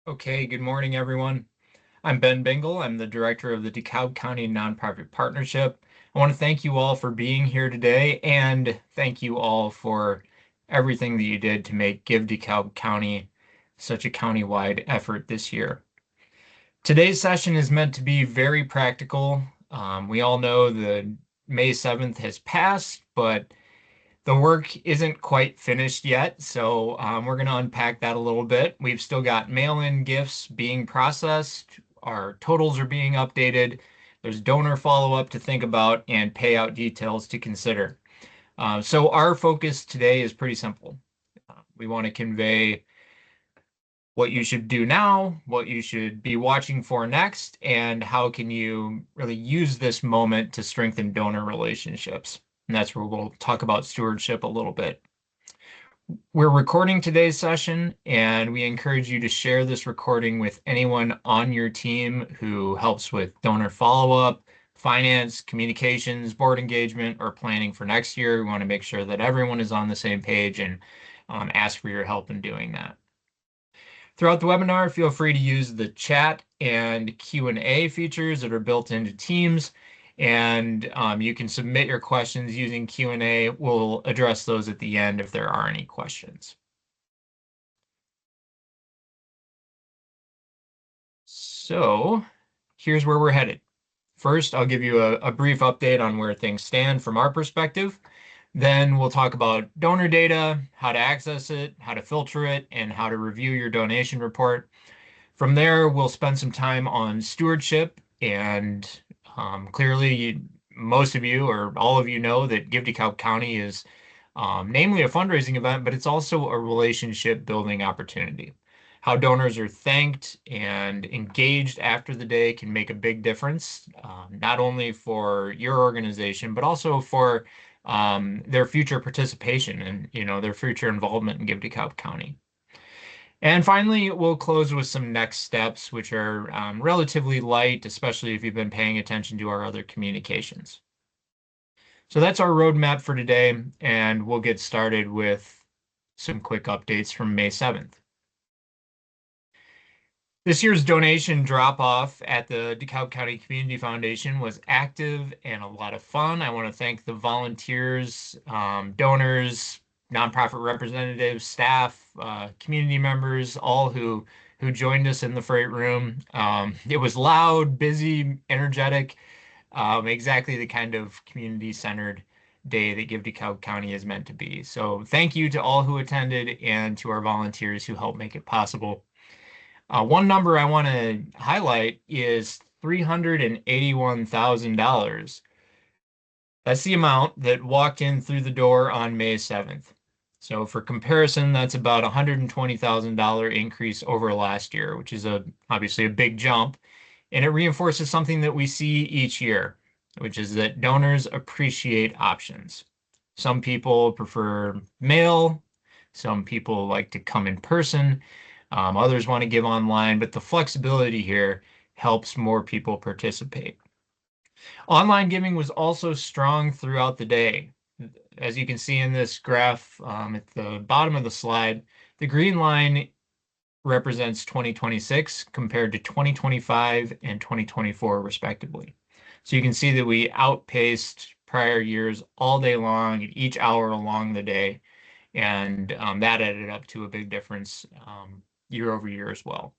Okay, good morning, everyone. I'm Ben Bingle. I'm the director of the DeKalb County Nonprofit Partnership. I want to thank you all for being here today and thank you all for everything that you did to make Give DeKalb County such a countywide effort this year. Today's session is meant to be very practical. We all know the May 7th has passed, but the work isn't quite finished yet, so we're going to unpack that a little bit. We've still got mail-in gifts being processed. Our totals are being updated. There's donor follow-up to think about and payout details to consider. So our focus today is pretty simple. We want to convey what you should do now, what you should be watching for next, and how can you really use this moment to strengthen donor relationships. And that's where we'll talk about stewardship a little bit. We're recording today's session, and we encourage you to share this recording with anyone on your team who helps with donor follow-up, finance, communications, board engagement, or planning for next year. We want to make sure that everyone is on the same page and ask for your help in doing that. Throughout the webinar, feel free to use the chat and Q&A features that are built into Teams, and you can submit your questions using Q&A. We'll address those at the end if there are any questions. So here's where we're headed. First, I'll give you a brief update on where things stand from our perspective. Then we'll talk about donor data, how to access it, how to filter it, and how to review your donation report. From there, we'll spend some time on stewardship, and clearly most of you or all of you know that Give DeKalb County is namely a fundraising event, but it's also a relationship building opportunity. How donors are thanked and engaged after the day can make a big difference, not only for your organization, but also for their future participation and their future involvement in Give DeKalb County. And finally, we'll close with some next steps, which are relatively light, especially if you've been paying attention to our other communications. So that's our roadmap for today, and we'll get started with some quick updates from May 7th. This year's donation drop-off at the DeKalb County Community Foundation was active and a lot of fun. I want to thank the volunteers, donors, nonprofit representatives, staff, community members, all who joined us in the freight room. It was loud, busy, energetic, exactly the kind of community-centered day that Give DeKalb County is meant to be. So thank you to all who attended and to our volunteers who helped make it possible. One number I want to highlight is $381,000. That's the amount that walked in through the door on May 7th. So for comparison, that's about a $120,000 increase over last year, which is obviously a big jump. And it reinforces something that we see each year, which is that donors appreciate options. Some people prefer mail, some people like to come in person. Others want to give online, but the flexibility here helps more people participate. Online giving was also strong throughout the day. As you can see in this graph at the bottom of the slide, the green line represents 2026 compared to 2025 and 2024 respectively. So you can see that we outpaced prior years all day long, each hour along the day, and that added up to a big difference year over year as well.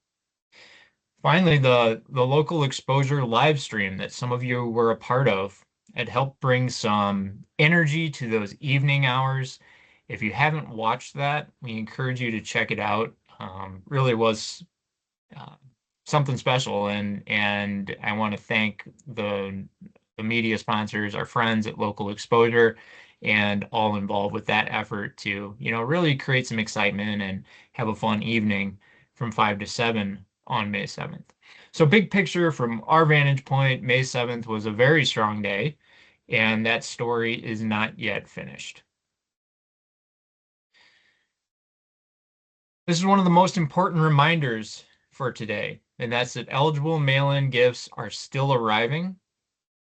Finally, the local exposure live stream that some of you were a part of had helped bring some energy to those evening hours. If you haven't watched that, we encourage you to check it out. Really was something special, and I want to thank the media sponsors, our friends at Local Exposure, and all involved with that effort to really create some excitement and have a fun evening from 5 to 7 on May 7th. So big picture from our vantage point, May 7th was a very strong day, and that story is not yet finished. This is one of the most important reminders for today, and that's that eligible mail-in gifts are still arriving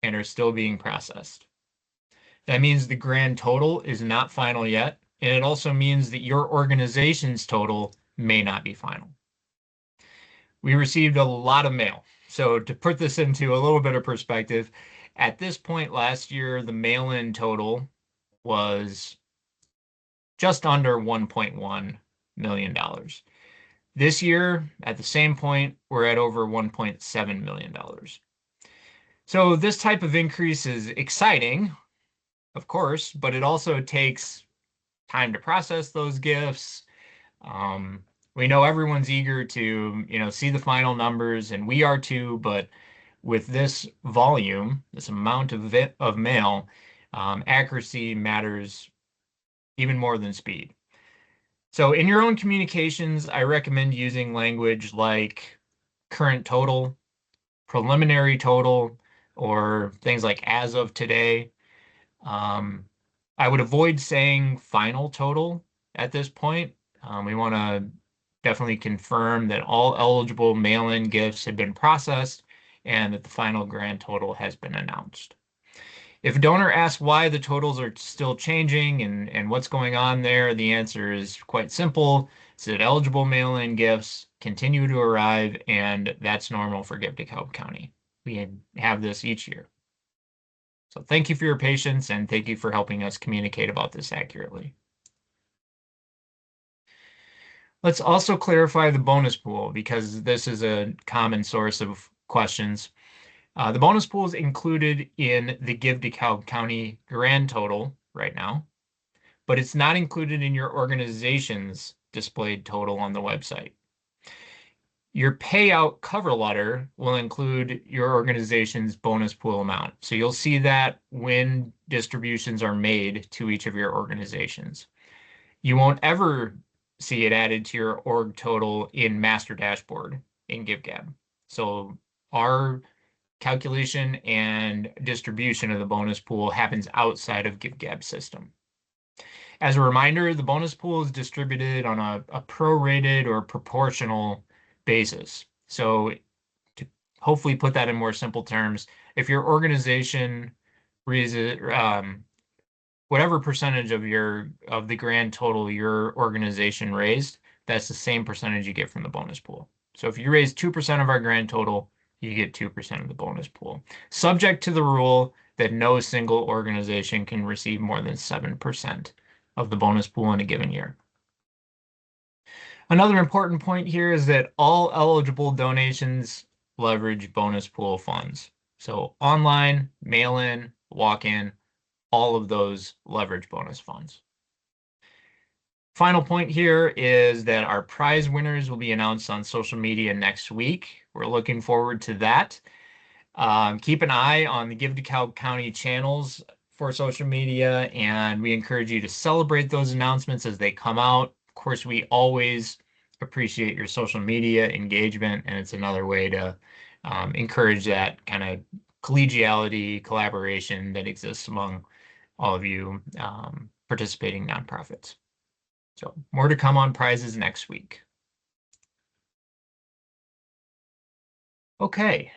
and are still being processed. That means the grand total is not final yet, and it also means that your organization's total may not be final. We received a lot of mail. So to put this into a little bit of perspective, at this point last year, the mail-in total was just under $1.1 million. This year, at the same point, we're at over $1.7 million. So this type of increase is exciting, of course, but it also takes time to process those gifts. Um, we know everyone's eager to, see the final numbers, and we are too, but with this volume, this amount of mail, accuracy matters even more than speed. So in your own communications, I recommend using language like current total, preliminary total, or things like as of today. Um, I would avoid saying final total at this point. We want to definitely confirm that all eligible mail-in gifts have been processed and that the final grand total has been announced. If a donor asks why the totals are still changing and what's going on there, the answer is quite simple. It's that eligible mail-in gifts continue to arrive, and that's normal for Give DeKalb County. We have this each year. So thank you for your patience, and thank you for helping us communicate about this accurately. Let's also clarify the bonus pool because this is a common source of questions. The bonus pool is included in the Give DeKalb County grand total right now, but it's not included in your organization's displayed total on the website. Your payout cover letter will include your organization's bonus pool amount. So you'll see that when distributions are made to each of your organizations. You won't ever see it added to your org total in Master Dashboard in GiveGab. So our calculation and distribution of the bonus pool happens outside of GiveGab system. As a reminder, the bonus pool is distributed on a prorated or proportional basis. So to hopefully put that in more simple terms, if your organization raises whatever percentage of the grand total your organization raised, that's the same percentage you get from the bonus pool. So if you raise 2% of our grand total, you get 2% of the bonus pool, subject to the rule that no single organization can receive more than 7% of the bonus pool in a given year. Another important point here is that all eligible donations leverage bonus pool funds. So online, mail-in, walk-in, all of those leverage bonus funds. Final point here is that our prize winners will be announced on social media next week. We're looking forward to that. Keep an eye on the Give DeKalb County channels for social media, and we encourage you to celebrate those announcements as they come out. Of course, we always appreciate your social media engagement, and it's another way to encourage that kind of collegiality, collaboration that exists among all of you participating nonprofits. So more to come on prizes next week. Okay,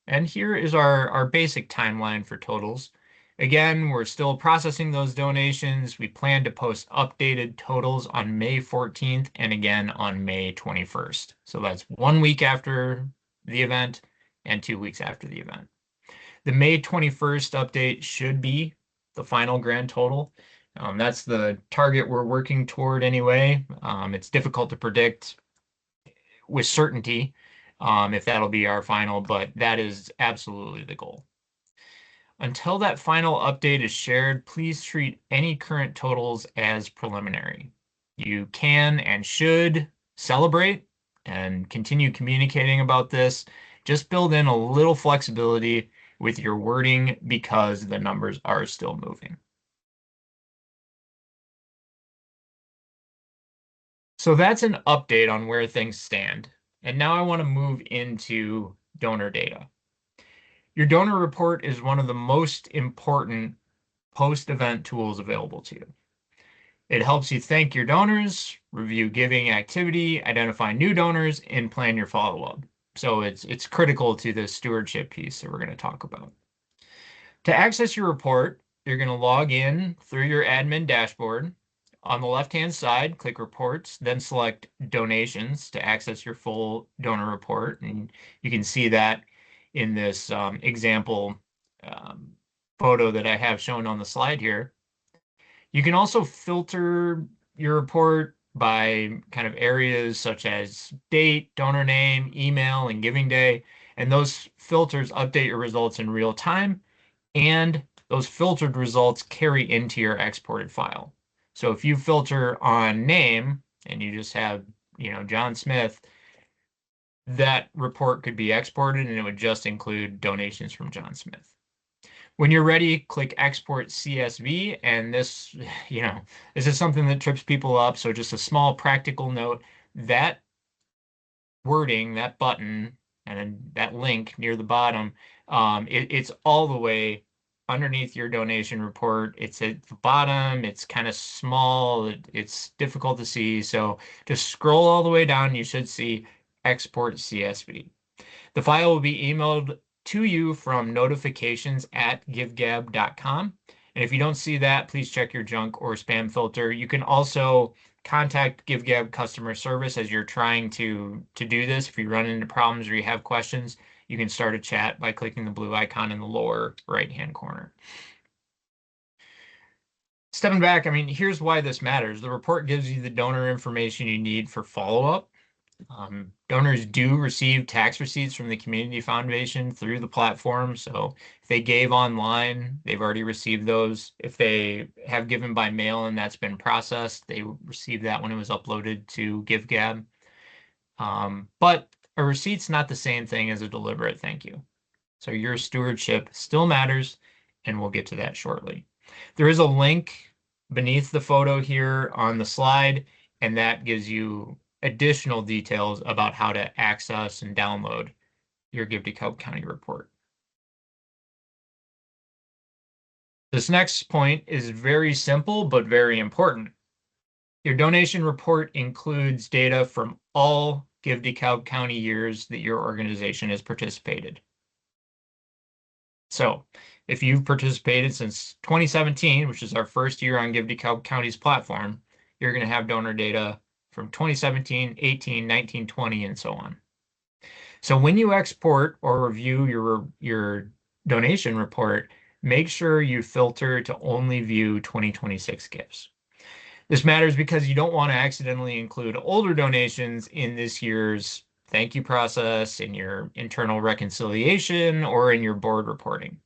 and here is our basic timeline for totals. Again, we're still processing those donations. We plan to post updated totals on May 14th and again on May 21st. So that's 1 week after the event and 2 weeks after the event. The May 21st update should be the final grand total. That's the target we're working toward anyway. It's difficult to predict with certainty if that'll be our final, but that is absolutely the goal. Until that final update is shared, please treat any current totals as preliminary. You can and should celebrate and continue communicating about this. Just build in a little flexibility with your wording because the numbers are still moving. So that's an update on where things stand. And now I want to move into donor data. Your donor report is one of the most important post-event tools available to you. It helps you thank your donors, review giving activity, identify new donors, and plan your follow-up. So it's critical to the stewardship piece that we're going to talk about. To access your report, you're going to log in through your admin dashboard On the left-hand side, click Reports, then select Donations to access your full donor report. And you can see that in this example um, photo that I have shown on the slide here. You can also filter your report by kind of areas such as date, donor name, email, and giving day. And those filters update your results in real time, and those filtered results carry into your exported file. So if you filter on name and you just have, John Smith, that report could be exported and it would just include donations from John Smith. When you're ready, click Export CSV, and this, this is something that trips people up. So just a small practical note, that wording, that button, and that link near the bottom, it's all the way underneath your donation report. It's at the bottom. It's kind of small. It's difficult to see. So just scroll all the way down. You should see Export CSV. The file will be emailed to you from notifications@givegab.com. And if you don't see that, please check your junk or spam filter. You can also contact GiveGab customer service as you're trying to do this. If you run into problems or you have questions, you can start a chat by clicking the blue icon in the lower right-hand corner. Stepping back, here's why this matters. The report gives you the donor information you need for follow-up. Donors do receive tax receipts from the Community Foundation through the platform. So if they gave online, they've already received those. If they have given by mail and that's been processed, they received that when it was uploaded to GiveGab. But a receipt's not the same thing as a deliberate thank you. So your stewardship still matters, and we'll get to that shortly. There is a link beneath the photo here on the slide, and that gives you additional details about how to access and download your Give DeKalb County report. This next point is very simple, but very important. Your donation report includes data from all Give DeKalb County years that your organization has participated. So if you've participated since 2017, which is our first year on Give DeKalb County's platform, you're going to have donor data from 2017, 18, 19, 20, and so on. So when you export or review your donation report, make sure you filter to only view 2026 gifts. This matters because you don't want to accidentally include older donations in this year's thank you process, in your internal reconciliation, or in your board reporting.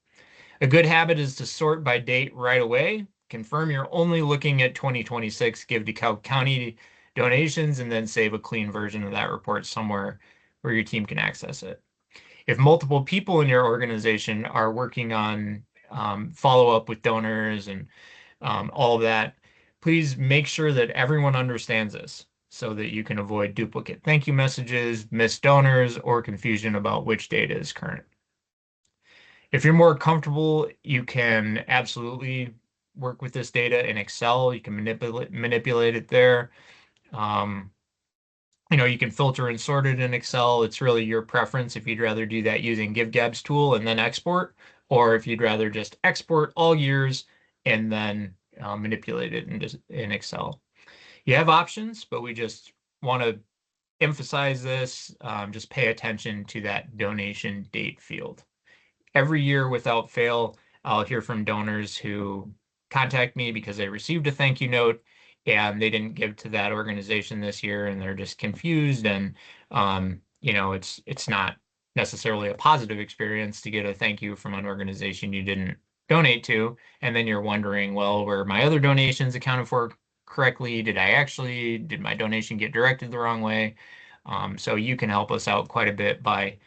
A good habit is to sort by date right away. Confirm you're only looking at 2026 Give DeKalb County donations, and then save a clean version of that report somewhere where your team can access it. If multiple people in your organization are working on follow-up with donors and all of that, please make sure that everyone understands this so that you can avoid duplicate thank you messages, missed donors, or confusion about which data is current. If you're more comfortable, you can absolutely work with this data in Excel. You can manipulate it there. You can filter and sort it in Excel. It's really your preference if you'd rather do that using GiveGab's tool and then export, or if you'd rather just export all years and then manipulate it in Excel. You have options, but we just want to emphasize this. Just pay attention to that donation date field. Every year without fail, I'll hear from donors who contact me because they received a thank you note and they didn't give to that organization this year, and they're just confused. And it's not necessarily a positive experience to get a thank you from an organization you didn't donate to, and then you're wondering, well, were my other donations accounted for correctly? Did my donation get directed the wrong way? So you can help us out quite a bit by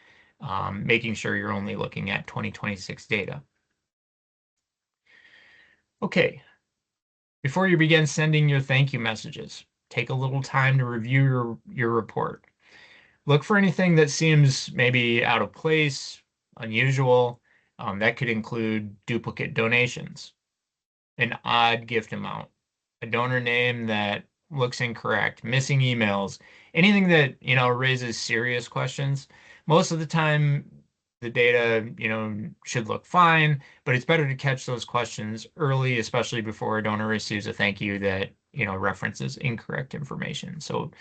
making sure you're only looking at 2026 data. Okay, before you begin sending your thank you messages, take a little time to review your report. Look for anything that seems maybe out of place, unusual. That could include duplicate donations, an odd gift amount, a donor name that looks incorrect, missing emails, anything that, raises serious questions. Most of the time, the data, should look fine, but it's better to catch those questions early, especially before a donor receives a thank you that references incorrect information. So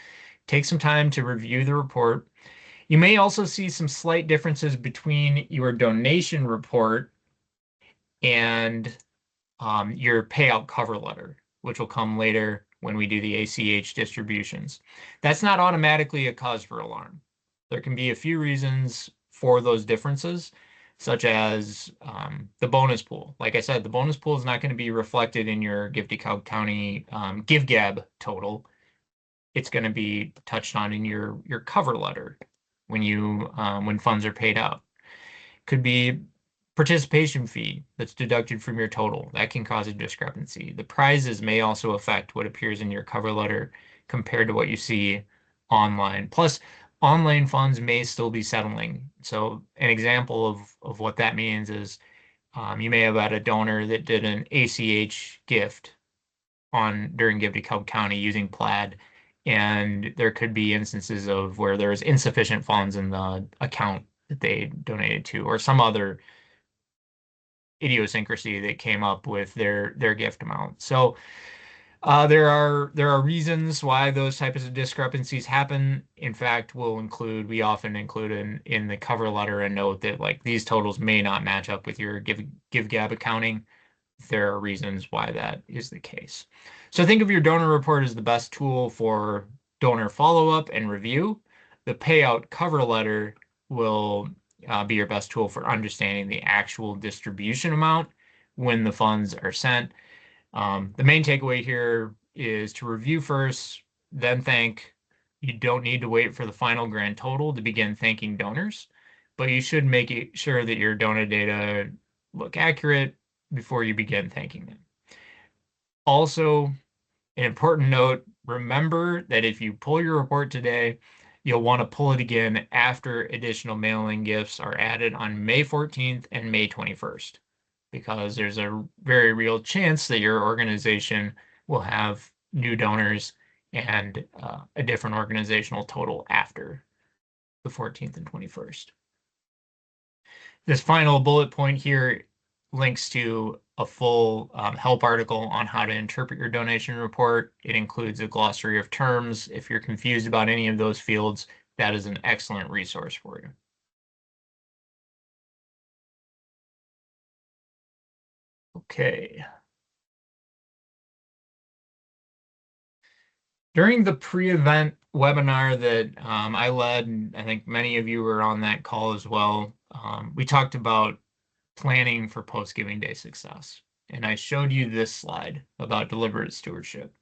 take some time to review the report. You may also see some slight differences between your donation report and your payout cover letter, which will come later when we do the ACH distributions. That's not automatically a cause for alarm. There can be a few reasons for those differences, such as the bonus pool. Like I said, the bonus pool is not going to be reflected in your DeKalb County GiveGab total. It's going to be touched on in your cover letter when funds are paid out. Could be participation fee that's deducted from your total. That can cause a discrepancy. The prizes may also affect what appears in your cover letter compared to what you see online. Plus, online funds may still be settling. So an example of what that means is you may have had a donor that did an ACH gift during Give DeKalb County using Plaid, and there could be instances of where there's insufficient funds in the account that they donated to, or some other idiosyncrasy that came up with their gift amount. So there are reasons why those types of discrepancies happen. In fact, we often include in the cover letter a note that like these totals may not match up with your GiveGab accounting. There are reasons why that is the case. So think of your donor report as the best tool for donor follow-up and review. The payout cover letter will be your best tool for understanding the actual distribution amount when the funds are sent. The main takeaway here is to review first, then thank. You don't need to wait for the final grand total to begin thanking donors, but you should make sure that your donor data look accurate before you begin thanking them. Also, an important note, remember that if you pull your report today, you'll want to pull it again after additional mailing gifts are added on May 14th and May 21st, because there's a very real chance that your organization will have new donors and a different organizational total after the 14th and 21st. This final bullet point here links to a full help article on how to interpret your donation report. It includes a glossary of terms. If you're confused about any of those fields, that is an excellent resource for you. Okay. During the pre-event webinar that I led, and I think many of you were on that call as well, we talked about planning for post-giving day success. And I showed you this slide about deliberate stewardship.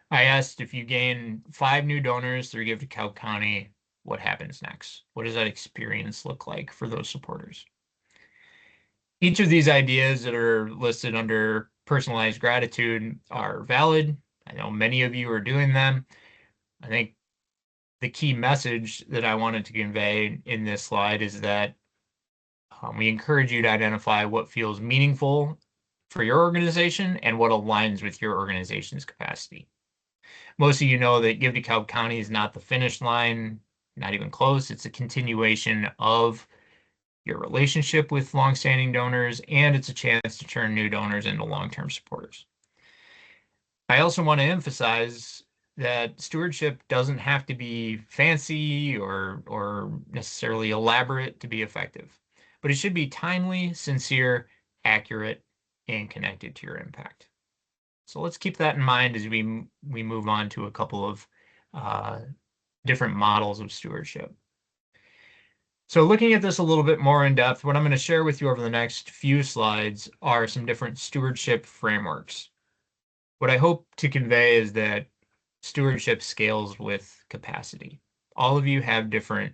I asked if you gain 5 new donors through Give DeKalb County, what happens next? What does that experience look like for those supporters? Each of these ideas that are listed under personalized gratitude are valid. I know many of you are doing them. I think the key message that I wanted to convey in this slide is that we encourage you to identify what feels meaningful for your organization and what aligns with your organization's capacity. Most of you know that Give DeKalb County is not the finish line, not even close. It's a continuation of your relationship with longstanding donors, and it's a chance to turn new donors into long-term supporters. I also want to emphasize that stewardship doesn't have to be fancy or necessarily elaborate to be effective, but it should be timely, sincere, accurate, and connected to your impact. So let's keep that in mind as we move on to a couple of different models of stewardship. So looking at this a little bit more in depth, what I'm going to share with you over the next few slides are some different stewardship frameworks. What I hope to convey is that stewardship scales with capacity. All of you have different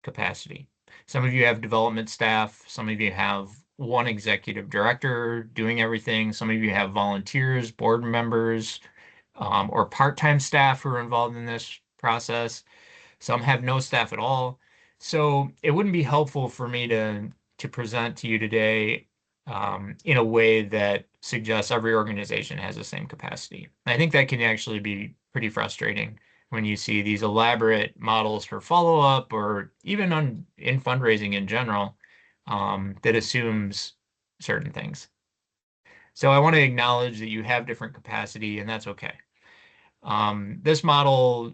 capacity. Some of you have development staff. Some of you have one executive director doing everything. Some of you have volunteers, board members, or part-time staff who are involved in this process. Some have no staff at all. So it wouldn't be helpful for me to present to you today in a way that suggests every organization has the same capacity. I think that can actually be pretty frustrating when you see these elaborate models for follow-up or even in fundraising in general that assumes certain things. So I want to acknowledge that you have different capacity, and that's okay. This model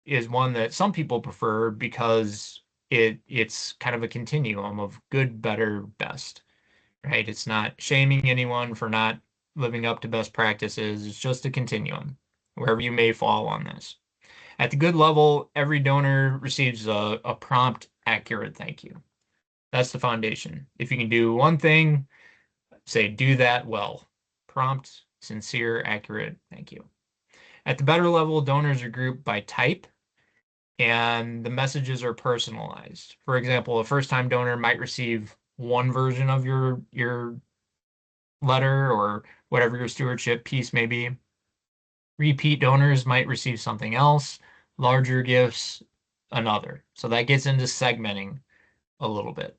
is one that some people prefer because it's kind of a continuum of good, better, best, right? It's not shaming anyone for not living up to best practices. It's just a continuum, wherever you may fall on this. At the good level, every donor receives a prompt, accurate thank you. That's the foundation. If you can do one thing, say do that well. Prompt, sincere, accurate, thank you. At the better level, donors are grouped by type and the messages are personalized. For example, a first-time donor might receive one version of your letter or whatever your stewardship piece may be. Repeat donors might receive something else, larger gifts, another. So that gets into segmenting a little bit.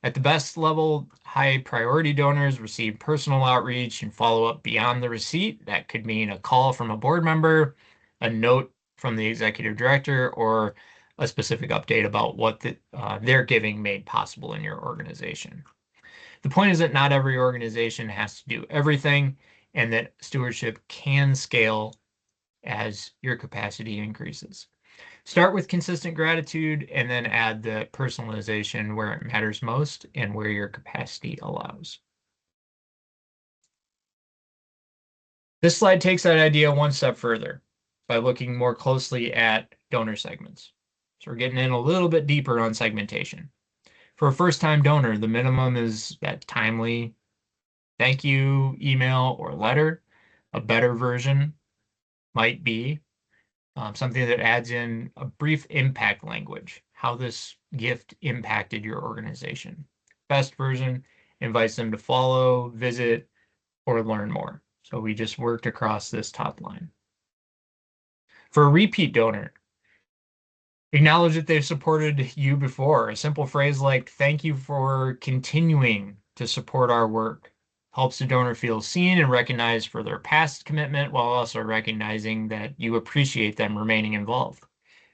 At the best level, high priority donors receive personal outreach and follow up beyond the receipt. That could mean a call from a board member, a note from the executive director, or a specific update about what their giving made possible in your organization. The point is that not every organization has to do everything, and that stewardship can scale as your capacity increases. Start with consistent gratitude and then add the personalization where it matters most and where your capacity allows. This slide takes that idea one step further by looking more closely at donor segments. So we're getting in a little bit deeper on segmentation. For a first-time donor, the minimum is that timely thank you email or letter. A better version might be something that adds in a brief impact language, how this gift impacted your organization. Best version invites them to follow, visit, or learn more. So we just worked across this top line. For a repeat donor, acknowledge that they've supported you before. A simple phrase like, thank you for continuing to support our work, helps the donor feel seen and recognized for their past commitment while also recognizing that you appreciate them remaining involved.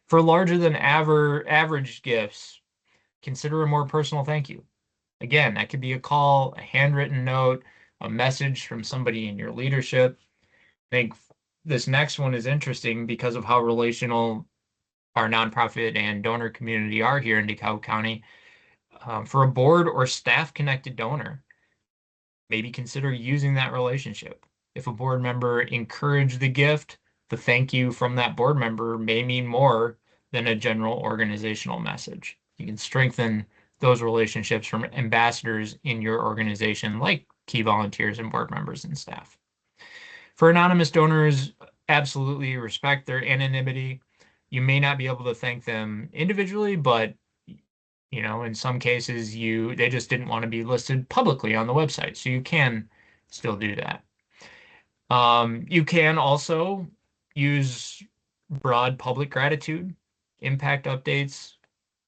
For larger than average gifts, consider a more personal thank you. Again, that could be a call, a handwritten note, a message from somebody in your leadership. I think this next one is interesting because of how relational our nonprofit and donor community are here in DeKalb County. For a board or staff connected donor, maybe consider using that relationship. If a board member encouraged the gift, the thank you from that board member may mean more than a general organizational message. You can strengthen those relationships from ambassadors in your organization, like key volunteers and board members and staff. For anonymous donors, absolutely respect their anonymity. You may not be able to thank them individually, but in some cases they just didn't want to be listed publicly on the website, so you can still do that. You can also use broad public gratitude, impact updates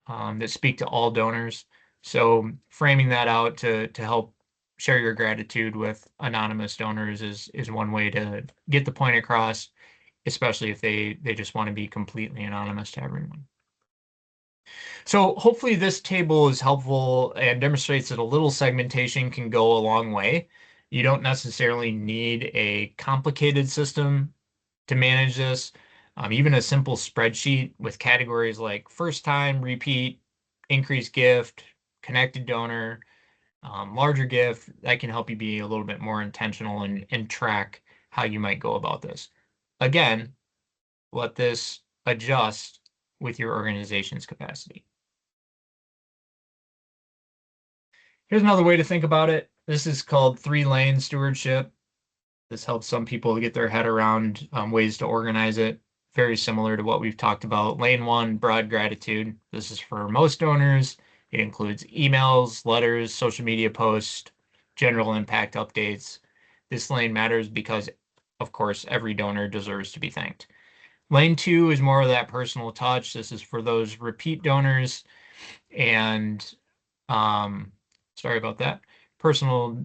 that speak to all donors. So framing that out to help share your gratitude with anonymous donors is one way to get the point across, especially if they just want to be completely anonymous to everyone. So hopefully this table is helpful and demonstrates that a little segmentation can go a long way. You don't necessarily need a complicated system to manage this. Even a simple spreadsheet with categories like first time, repeat, increased gift, connected donor, larger gift, that can help you be a little bit more intentional and track how you might go about this. Again, let this adjust with your organization's capacity. Here's another way to think about it. This is called three-lane stewardship. This helps some people get their head around ways to organize it. Very similar to what we've talked about. Lane one, broad gratitude. This is for most donors. It includes emails, letters, social media posts, general impact updates. This lane matters because, of course, every donor deserves to be thanked. Lane two is more of that personal touch. This is for those repeat donors and sorry about that. Personal,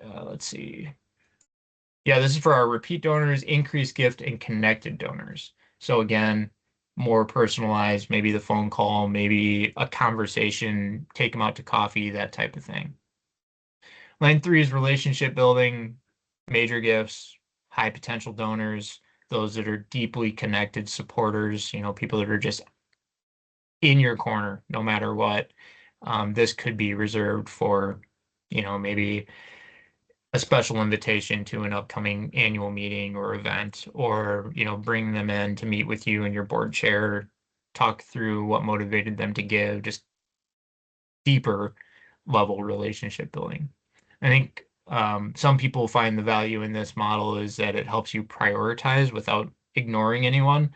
let's see. Yeah, this is for our repeat donors, increased gift, and connected donors. So again, more personalized, maybe the phone call, maybe a conversation, take them out to coffee, that type of thing. Line three is relationship building, major gifts, high potential donors, those that are deeply connected supporters, people that are just in your corner no matter what. This could be reserved for, maybe a special invitation to an upcoming annual meeting or event, or, bring them in to meet with you and your board chair, talk through what motivated them to give, just deeper level relationship building. I think some people find the value in this model is that it helps you prioritize without ignoring anyone.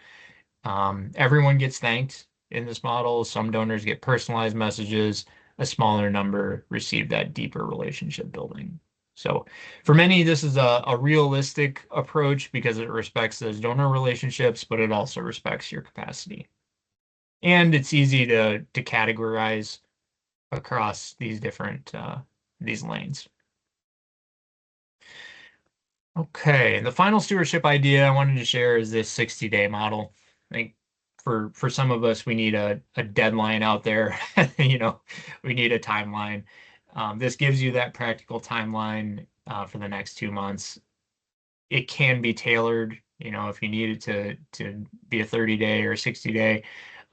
Everyone gets thanked in this model. Some donors get personalized messages. A smaller number receive that deeper relationship building. So for many, this is a realistic approach because it respects those donor relationships, but it also respects your capacity. And it's easy to categorize across these different these lanes. Okay, the final stewardship idea I wanted to share is this 60-day model. I think for some of us, we need a deadline out there. We need a timeline. This gives you that practical timeline for the next 2 months. It can be tailored, if you need it to be a 30-day or a 60-day.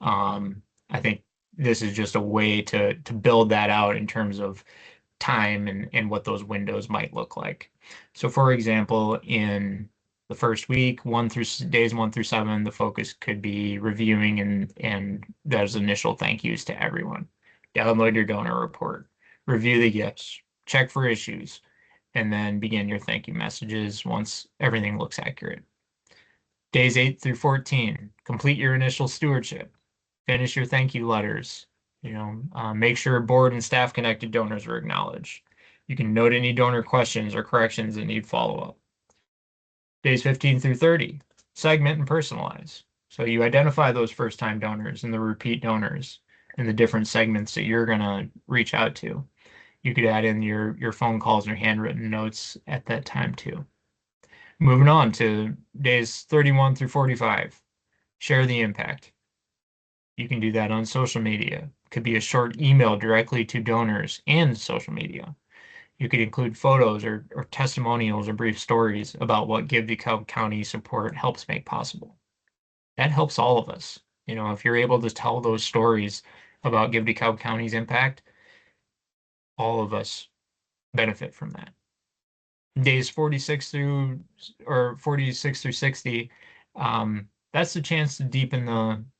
I think this is just a way to build that out in terms of time and what those windows might look like. So for example, in the first week, days 1 through 7, the focus could be reviewing and those initial thank yous to everyone. Download your donor report, review the gifts, check for issues, and then begin your thank you messages once everything looks accurate. Days 8 through 14, complete your initial stewardship, finish your thank you letters, make sure board and staff connected donors are acknowledged. You can note any donor questions or corrections that need follow-up. Days 15 through 30, segment and personalize. So you identify those first-time donors and the repeat donors and the different segments that you're going to reach out to. You could add in your phone calls or handwritten notes at that time too. Moving on to days 31 through 45, share the impact. You can do that on social media. It could be a short email directly to donors and social media. You could include photos or testimonials or brief stories about what Give DeKalb County support helps make possible. That helps all of us. If you're able to tell those stories about Give DeKalb County's impact, all of us benefit from that. Days 46 through 60, that's the chance to deepen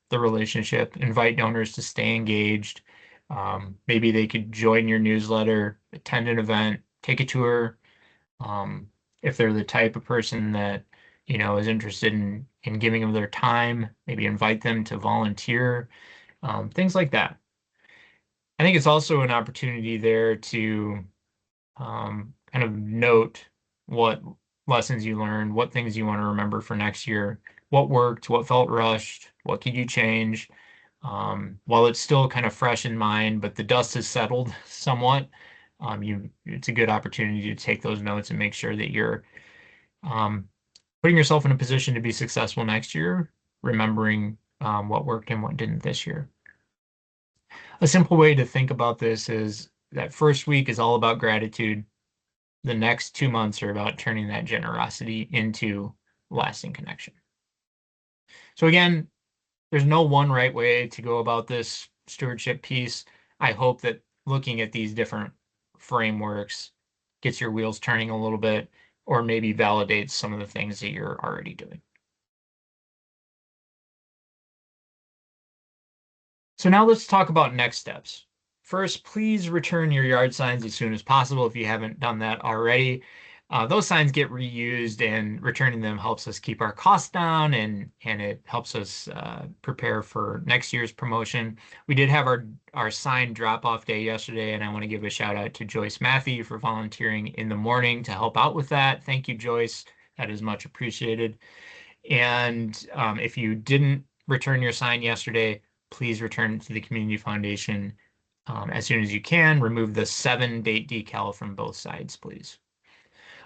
the relationship, invite donors to stay engaged. Maybe they could join your newsletter, attend an event, take a tour. If they're the type of person that, is interested in giving them their time, maybe invite them to volunteer, things like that. I think it's also an opportunity there to kind of note what lessons you learned, what things you want to remember for next year, what worked, what felt rushed, what could you change. While it's still kind of fresh in mind, but the dust has settled somewhat, it's a good opportunity to take those notes and make sure that you're putting yourself in a position to be successful next year, remembering what worked and what didn't this year. A simple way to think about this is that first week is all about gratitude. The next 2 months are about turning that generosity into lasting connection. So again, there's no one right way to go about this stewardship piece. I hope that looking at these different frameworks gets your wheels turning a little bit, or maybe validates some of the things that you're already doing. So now let's talk about next steps. First, please return your yard signs as soon as possible if you haven't done that already. Those signs get reused, and returning them helps us keep our costs down, and it helps us prepare for next year's promotion. We did have our sign drop-off day yesterday, and I want to give a shout out to Joyce Matthew for volunteering in the morning to help out with that. Thank you, Joyce. That is much appreciated. And if you didn't return your sign yesterday, please return it to the Community Foundation as soon as you can. Remove the 7-date decal from both sides, please.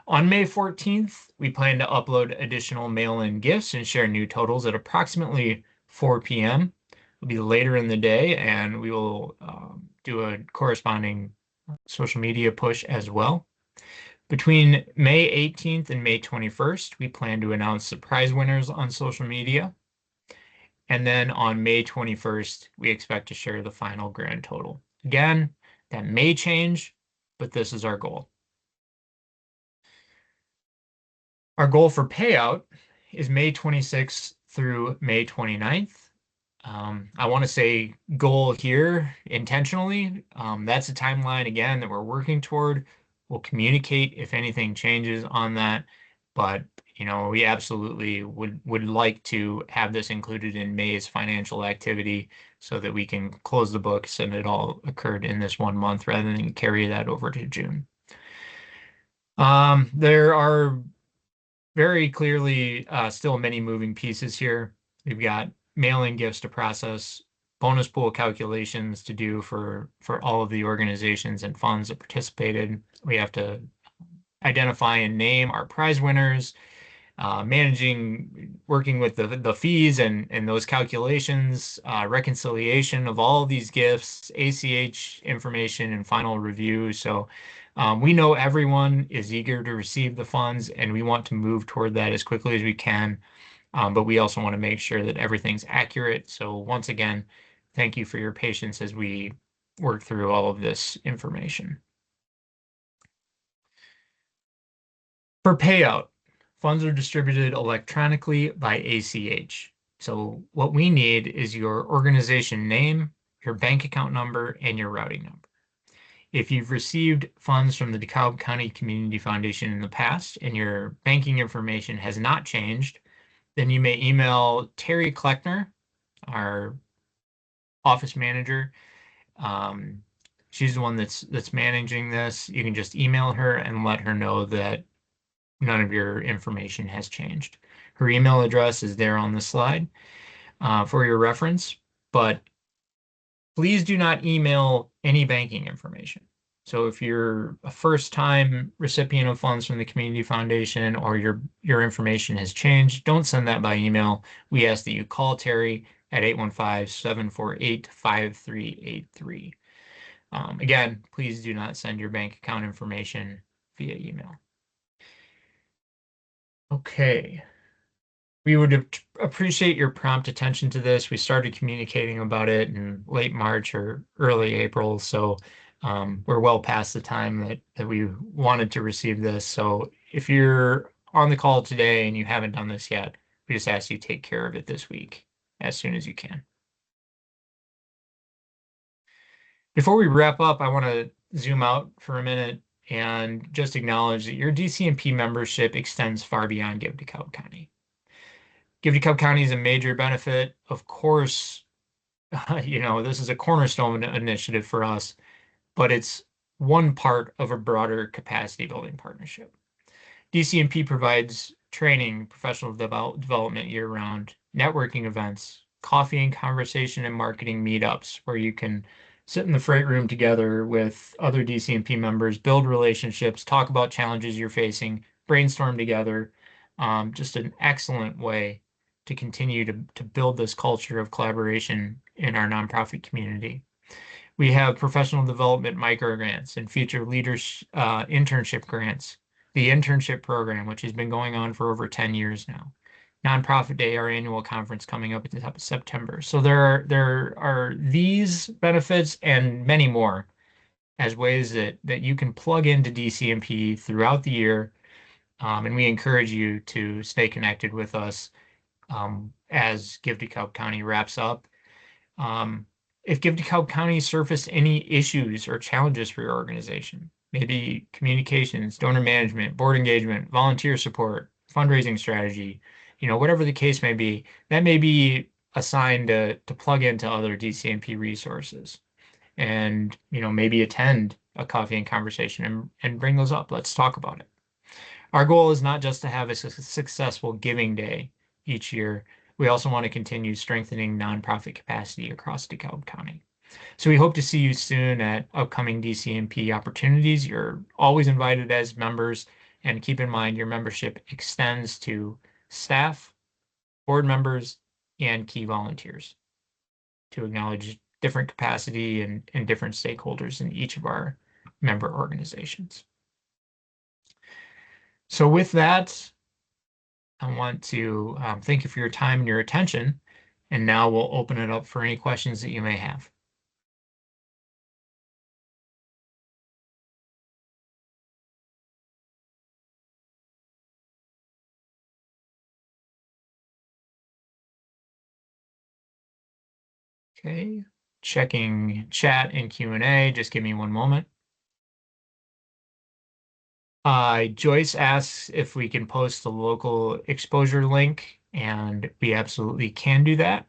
On May 14th, we plan to upload additional mail-in gifts and share new totals at approximately 4 p.m. It'll be later in the day, and we will do a corresponding social media push as well. Between May 18th and May 21st, we plan to announce the prize winners on social media. And then on May 21st, we expect to share the final grand total. Again, that may change, but this is our goal. Our goal for payout is May 26th through May 29th. I want to say goal here intentionally. That's a timeline, again, that we're working toward. We'll communicate if anything changes on that. But, we absolutely would like to have this included in May's financial activity so that we can close the books and it all occurred in this 1 month rather than carry that over to June. There are very clearly still many moving pieces here. We've got mailing gifts to process, bonus pool calculations to do for all of the organizations and funds that participated. We have to identify and name our prize winners, working with the fees and those calculations, reconciliation of all of these gifts, ACH information, and final review. So we know everyone is eager to receive the funds, and we want to move toward that as quickly as we can. But we also want to make sure that everything's accurate. So once again, thank you for your patience as we work through all of this information. For payout, funds are distributed electronically by ACH. So what we need is your organization name, your bank account number, and your routing number. If you've received funds from the DeKalb County Community Foundation in the past and your banking information has not changed, then you may email Terry Kleckner, our office manager. She's the one that's managing this. You can just email her and let her know that none of your information has changed. Her email address is there on the slide for your reference, but please do not email any banking information. So if you're a first-time recipient of funds from the Community Foundation or your information has changed, don't send that by email. We ask that you call Terry at 815-748-5383. Again, please do not send your bank account information via email. Okay. We would appreciate your prompt attention to this. We started communicating about it in late March or early April, so we're well past the time that we wanted to receive this. So if you're on the call today and you haven't done this yet, we just ask you take care of it this week as soon as you can. Before we wrap up, I want to zoom out for a minute and just acknowledge that your DCMP membership extends far beyond Give DeKalb County. Give DeKalb County is a major benefit. Of course, this is a cornerstone initiative for us, but it's one part of a broader capacity building partnership. DCMP provides training, professional development year-round, networking events, coffee and conversation and marketing meetups where you can sit in the freight room together with other DCMP members, build relationships, talk about challenges you're facing, brainstorm together. Just an excellent way to continue to build this culture of collaboration in our nonprofit community. We have professional development micro grants and future leaders internship grants. The internship program, which has been going on for over 10 years now. Nonprofit Day, our annual conference coming up at the top of September. So there are these benefits and many more as ways that you can plug into DCMP throughout the year. And we encourage you to stay connected with us as Give DeKalb County wraps up. If Give DeKalb County surfaced any issues or challenges for your organization, maybe communications, donor management, board engagement, volunteer support, fundraising strategy, whatever the case may be, that may be a sign to plug into other DCMP resources and, maybe attend a coffee and conversation and bring those up. Let's talk about it. Our goal is not just to have a successful giving day each year. We also want to continue strengthening nonprofit capacity across DeKalb County. So we hope to see you soon at upcoming DCMP opportunities. You're always invited as members, and keep in mind your membership extends to staff, board members, and key volunteers to acknowledge different capacity and different stakeholders in each of our member organizations. So with that, I want to thank you for your time and your attention. And now we'll open it up for any questions that you may have. Okay, checking chat and Q&A. Just give me one moment. Joyce asks if we can post the local exposure link, and we absolutely can do that.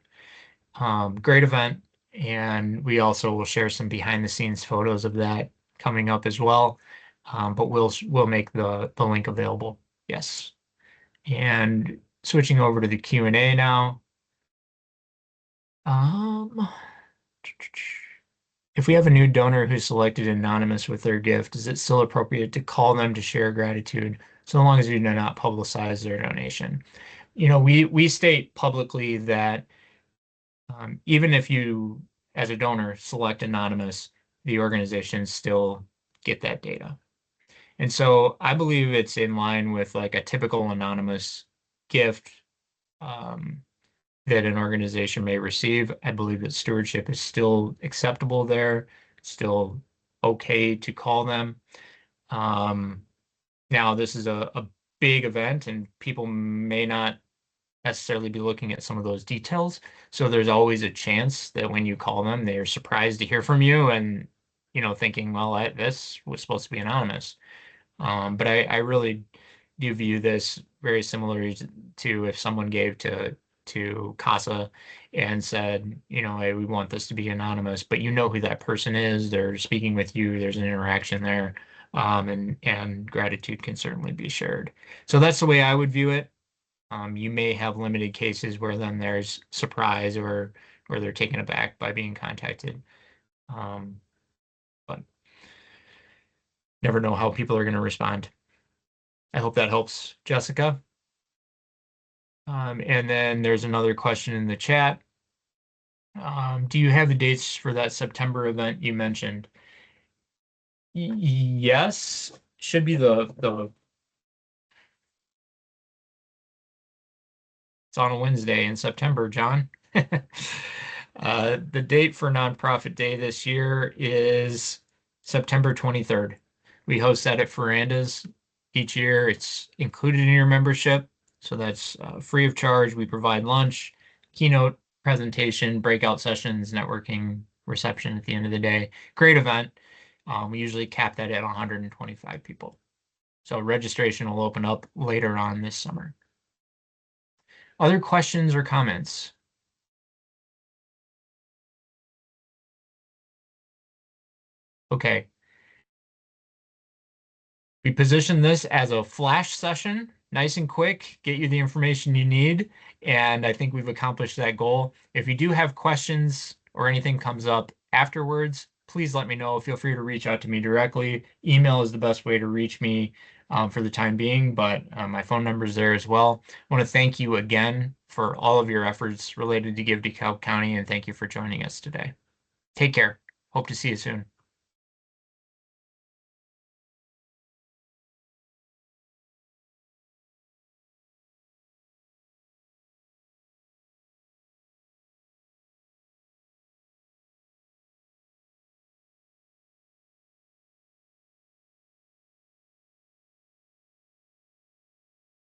Great event, and we also will share some behind the scenes photos of that coming up as well. But we'll make the link available. Yes. And switching over to the Q&A now. Um, if we have a new donor who's selected anonymous with their gift, is it still appropriate to call them to share gratitude so long as you do not publicize their donation? We state publicly that even if you, as a donor, select anonymous, the organizations still get that data. And so I believe it's in line with like a typical anonymous gift um, that an organization may receive. I believe that stewardship is still acceptable there, still okay to call them. Um, Now, this is a big event, and people may not necessarily be looking at some of those details. So there's always a chance that when you call them, they're surprised to hear from you and, thinking, well, this was supposed to be anonymous. But I really do view this very similar to if someone gave to CASA and said, hey, we want this to be anonymous, but you know who that person is. They're speaking with you. There's an interaction there, and gratitude can certainly be shared. So that's the way I would view it. You may have limited cases where then there's surprise or they're taken aback by being contacted. But never know how people are going to respond. I hope that helps, Jessica. And then there's another question in the chat. Do you have the dates for that September event you mentioned? Yes, should be the it's on a Wednesday in September, John. The date for Nonprofit Day this year is September 23rd. We host that at Verandas each year. It's included in your membership, so that's free of charge. We provide lunch, keynote presentation, breakout sessions, networking, reception at the end of the day. Great event. We usually cap that at 125 people. So registration will open up later on this summer. Other questions or comments? Okay. We position this as a flash session, nice and quick, get you the information you need, and I think we've accomplished that goal. If you do have questions or anything comes up afterwards, please let me know. Feel free to reach out to me directly. Email is the best way to reach me for the time being, but my phone number is there as well. I want to thank you again for all of your efforts related to Give DeKalb County, and thank you for joining us today. Take care. Hope to see you soon.